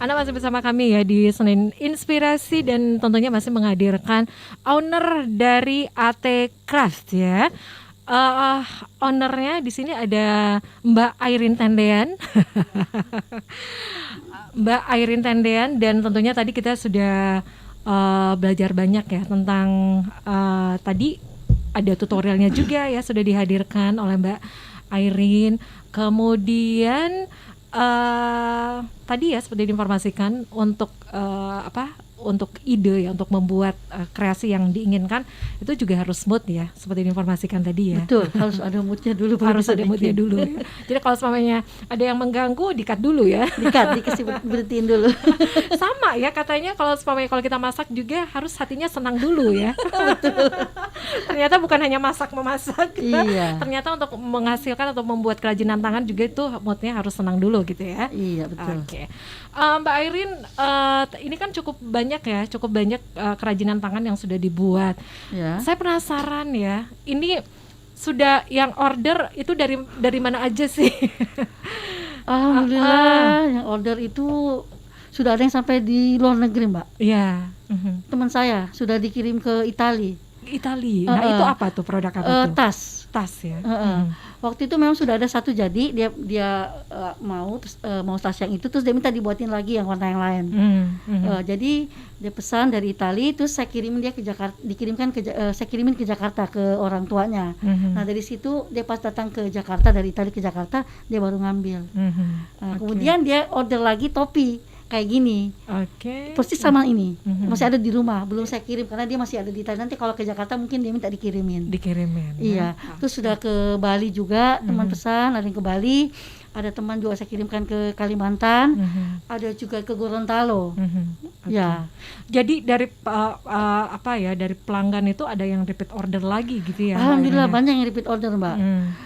Anda masih bersama kami ya di Senin Inspirasi dan tentunya masih menghadirkan owner dari AT Craft ya. Eh, Ownernya di sini ada Mbak Airin Tendean. Mbak Airin Tendean, dan tentunya tadi kita sudah belajar banyak ya tentang tadi ada tutorialnya juga ya, sudah dihadirkan oleh Mbak Airin. Kemudian tadi ya seperti diinformasikan untuk untuk ide ya, untuk membuat kreasi yang diinginkan itu juga harus smooth ya, seperti diinformasikan tadi ya. Betul, harus ada moodnya dulu. Harus ada moodnya dulu ya. Jadi kalau semuanya ada yang mengganggu, di-cut dulu ya. Dikasih berhentiin dulu. Sama ya katanya, kalau kita masak juga harus hatinya senang dulu ya. Ternyata bukan hanya memasak. Iya. Ternyata untuk menghasilkan atau membuat kerajinan tangan juga itu moodnya harus senang dulu gitu ya. Iya, betul. Oke. Mbak Airin, ini kan cukup banyak kerajinan tangan yang sudah dibuat. Ya. Saya penasaran ya, ini sudah yang order itu dari mana aja sih? Alhamdulillah, yang order itu sudah ada yang sampai di luar negeri, Mbak. Iya. Teman saya sudah dikirim ke Italia. Nah itu apa tuh, produk apa tuh? Tas ya. Waktu itu memang sudah ada satu jadi, dia mau tas yang itu, terus dia minta dibuatin lagi yang warna yang lain. Jadi dia pesan dari Italia, terus saya kirimin dia ke Jakarta, saya kirimin ke Jakarta ke orang tuanya. Nah dari situ dia pas datang ke Jakarta, dari Italia ke Jakarta dia baru ngambil. Kemudian dia order lagi topi kayak gini, persis sama ini, masih ada di rumah, belum saya kirim karena dia masih ada di Italia. Nanti kalau ke Jakarta mungkin dia minta dikirimin. Iya. Terus sudah ke Bali juga, teman pesan, ada yang ke Bali, ada teman juga saya kirimkan ke Kalimantan, ada juga ke Gorontalo. Ya. Jadi dari dari pelanggan itu ada yang repeat order lagi gitu ya? Alhamdulillah banyak yang repeat order, Mbak.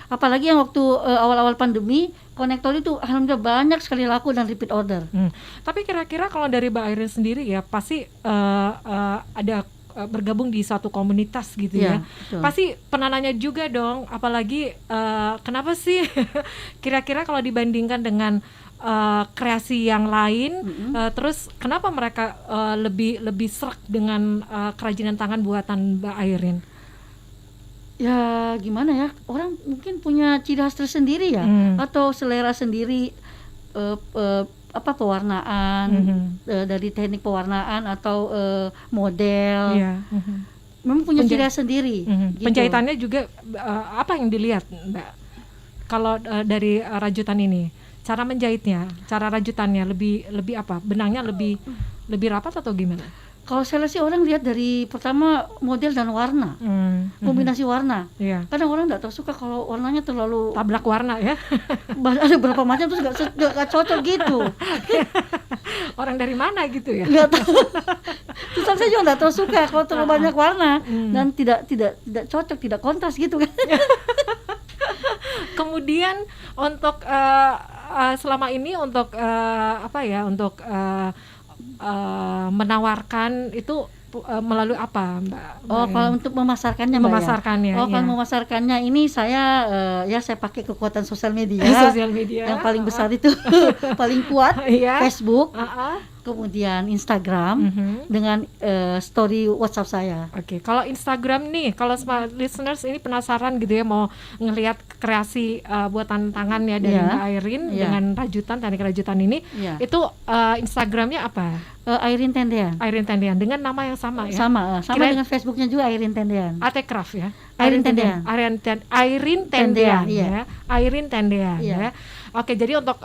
Apalagi yang waktu awal-awal pandemi, konektor itu alhamdulillah banyak sekali laku dan repeat order. Tapi kira-kira kalau dari Mbak Airin sendiri ya, pasti ada bergabung di suatu komunitas gitu ya. Betul. Pasti pernah nanya juga dong, apalagi kenapa sih kira-kira kalau dibandingkan dengan kreasi yang lain, terus kenapa mereka lebih serak dengan kerajinan tangan buatan Mbak Airin? Ya gimana ya, orang mungkin punya ciri khas tersendiri ya, atau selera sendiri, pewarnaan, dari teknik pewarnaan atau model. Memang punya ciri khas sendiri. Gitu. Penjahitannya juga apa yang dilihat, Mbak? Kalau dari rajutan ini, cara menjahitnya, cara rajutannya lebih apa? Benangnya lebih rapat atau gimana? Kalau saya lihat sih orang lihat dari pertama model dan warna, kombinasi warna. Kadang orang nggak suka kalau warnanya terlalu tabrak warna ya. Ada berapa macam terus nggak cocok gitu. Orang dari mana gitu ya? Nggak tahu. Terus saya juga nggak terlalu suka kalau terlalu banyak warna dan tidak cocok, tidak kontras gitu kan. Kemudian untuk selama ini untuk menawarkan itu melalui apa, Mbak? Kalau untuk memasarkannya, Mbak. Kalau memasarkannya ini saya saya pakai kekuatan sosial media. Yang paling besar itu paling kuat Facebook. Kemudian Instagram dengan story WhatsApp saya. Kalau Instagram nih, kalau smart listeners ini penasaran gitu ya, mau ngelihat kreasi buatan tangan ya dari Mbak Airin dengan teknik rajutan ini, itu Instagramnya apa? Airin Tendean. Airin Tendean dengan nama yang sama ya? Sama dengan Facebooknya juga Airin Tendean. AT Craft ya? Airin Tendean. Airin Tendean ya. Airin Tendean ya. Oke, jadi untuk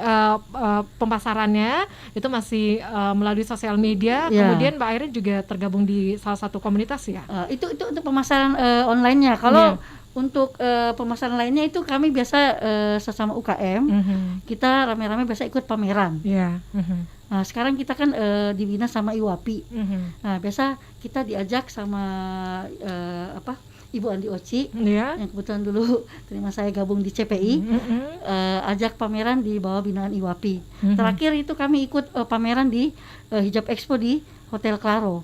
pemasarannya itu masih melalui sosial media. Kemudian Mbak Airin juga tergabung di salah satu komunitas ya? Itu untuk pemasaran online-nya. Kalau untuk pemasaran lainnya itu kami biasa sesama UKM, kita rame-rame biasa ikut pameran. Nah, sekarang kita kan dibina sama IWAPI. Nah, biasa kita diajak sama Ibu Andi Oci, yang kebetulan dulu terima saya gabung di CPI, ajak pameran di bawah binaan IWAPI. Terakhir itu kami ikut pameran di Hijab Expo di Hotel Claro.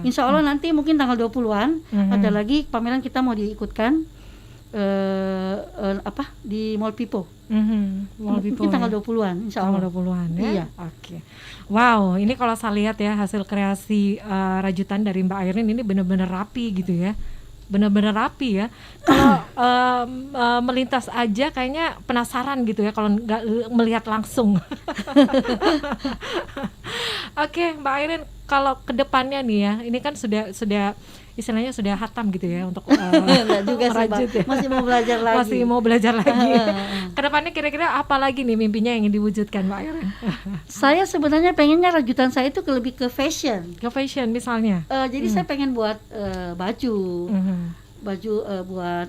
Insya Allah nanti mungkin tanggal 20-an ada lagi pameran kita mau diikutkan di Mall Pipo. Mall Pipo Mungkin tanggal ya. 20-an insya Tanggal Allah. 20-an ya. Iya. Oke. Wow, ini kalau saya lihat ya hasil kreasi rajutan dari Mbak Airin ini benar-benar rapi gitu ya. Benar-benar rapi ya. Kalau melintas aja kayaknya penasaran gitu ya kalau nggak melihat langsung. Oke, Mbak Airin, kalau kedepannya nih ya, ini kan sudah istilahnya sudah hatam gitu ya untuk Enggak juga sih, Mbak. merajut ya. Masih mau belajar lagi. Masih mau belajar lagi. Kedepannya kira-kira apa lagi nih mimpinya yang ingin diwujudkan, Mbak Airin? Saya sebenarnya pengennya rajutan saya itu lebih ke fashion. Ke fashion misalnya. Jadi saya pengen buat baju, Mhm. buat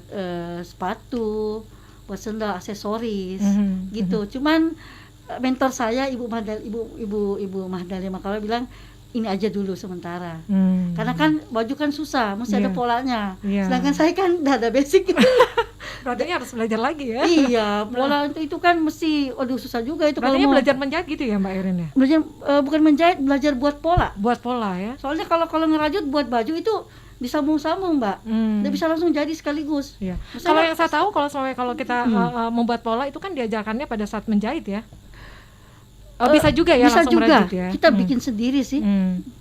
sepatu, buat sendal, aksesoris, Mhm. gitu. Cuman mentor saya Ibu Mahdalia Makala bilang ini aja dulu sementara. Karena kan baju kan susah, mesti ada Iya. polanya. Iya. Sedangkan saya kan udah ada basic. Berarti harus belajar lagi ya. Iya, pola itu kan mesti, aduh susah juga itu kalau Berarti mau belajar menjahit gitu ya, Mbak Airin ya? belajar, bukan menjahit, belajar buat pola. Buat pola ya. Soalnya kalau ngerajut buat baju itu disambung-sambung, Mbak. Nggak bisa langsung jadi sekaligus. Iya. Misalnya- Kalau yang saya tahu kalau kita membuat pola itu kan diajarkannya pada saat menjahit ya. Bisa juga ya bisa langsung juga. merajut ya. Kita bikin sendiri sih.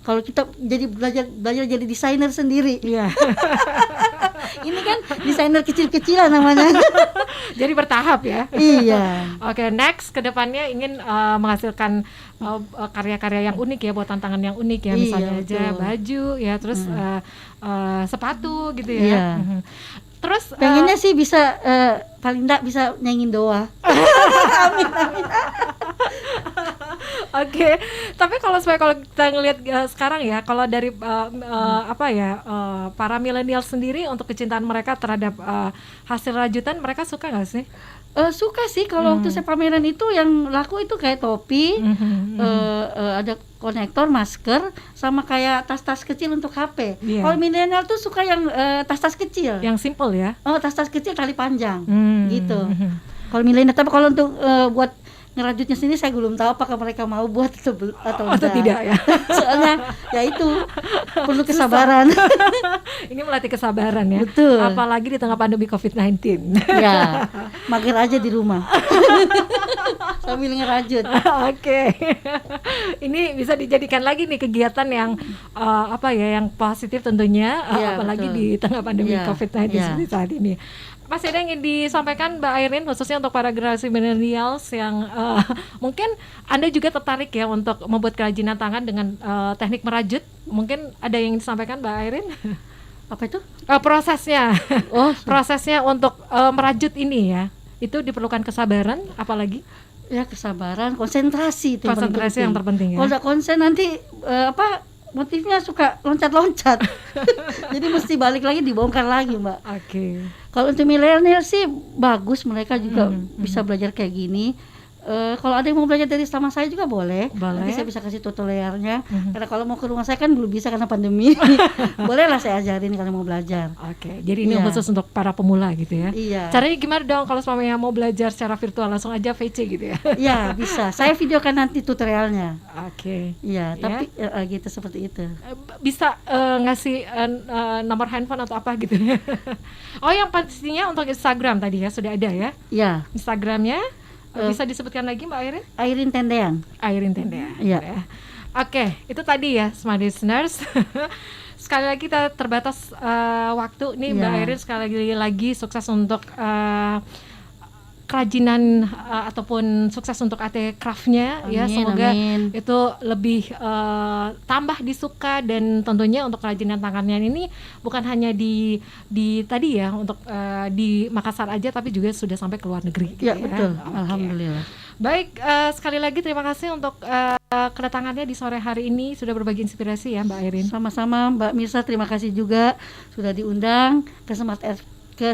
Kalau kita jadi belajar jadi desainer sendiri. Iya. Ini kan desainer kecil-kecilan namanya. Jadi bertahap ya. Iya. Oke, next kedepannya ingin menghasilkan karya-karya yang unik ya, buat tantangan yang unik ya, Iya, misalnya aja betul. baju ya, terus sepatu gitu ya. Iya. Terus Pengennya sih bisa paling enggak bisa nyanyiin doa. Oke, tapi kalau kita ngelihat sekarang ya, kalau dari para milenial sendiri untuk kecintaan mereka terhadap hasil rajutan, mereka suka nggak sih? Suka sih kalau waktu saya pameran itu yang laku itu kayak topi, ada konektor, masker, sama kayak tas-tas kecil untuk HP. Iya. Kalau milenial tuh suka yang tas-tas kecil. Yang simple ya. Oh, tas-tas kecil tali panjang, gitu. Mhm. Kalau milenial, tapi kalau untuk buat ngerajutnya sendiri saya belum tahu apakah mereka mau buat atau Atau tidak ya. Soalnya ya itu perlu kesabaran. Ini melatih kesabaran ya. Betul. Apalagi di tengah pandemi COVID-19. Ya, mager aja di rumah sambil ngerajut. Oke. Ini bisa dijadikan lagi nih kegiatan yang yang positif tentunya, Iya, apalagi betul. di tengah pandemi Iya, COVID-19 iya. seperti saat ini. Masih ada yang ingin disampaikan Mbak Airin, khususnya untuk para generasi millennials yang mungkin Anda juga tertarik ya untuk membuat kerajinan tangan dengan teknik merajut. Mungkin ada yang ingin disampaikan Mbak Airin? Apa itu? Prosesnya. Oh, Prosesnya untuk merajut ini ya, itu diperlukan kesabaran, apalagi ya kesabaran, konsentrasi itu konsentrasi yang terpenting ya. Kalau udah konsen nanti motifnya suka loncat-loncat. Jadi mesti balik lagi, dibongkar lagi, Mbak. Oke. Kalau untuk milenial sih bagus, mereka juga bisa belajar kayak gini. Kalau ada yang mau belajar dari sama saya juga boleh. Boleh. Nanti saya bisa kasih tutorialnya. Karena kalau mau ke rumah saya kan belum bisa karena pandemi. Bolehlah saya ajarin kalau mau belajar. Oke, jadi ini Iya. khusus untuk para pemula gitu ya. Iya. Caranya gimana dong kalau semuanya mau belajar secara virtual, langsung aja VC gitu ya? Iya, bisa. Saya videokan nanti tutorialnya. Oke. Iya, Ya. tapi gitu seperti itu. Bisa ngasih nomor handphone atau apa gitu ya? Oh, yang pastinya untuk Instagram tadi ya sudah ada ya? Iya, Instagramnya bisa disebutkan lagi Mbak Airin? Airin Tendean. Airin Tenda. Iya. Oke, itu tadi ya smart listeners. Sekali lagi kita terbatas waktu nih Mbak Iya. Airin, sekali lagi sukses untuk kerajinan ataupun sukses untuk art craft-nya ya, Amin, semoga amin. itu lebih tambah disuka, dan tentunya untuk kerajinan tangannya ini bukan hanya di tadi ya untuk di Makassar aja, tapi juga sudah sampai ke luar negeri gitu Iya, ya. betul. Oke. Alhamdulillah. Baik, sekali lagi terima kasih untuk kedatangannya di sore hari ini, sudah berbagi inspirasi ya Mbak Airin. Sama-sama Mbak Mirsa, terima kasih juga sudah diundang ke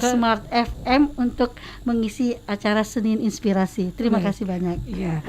Smart FM untuk mengisi acara Senin Inspirasi. Terima Baik. kasih banyak. Iya.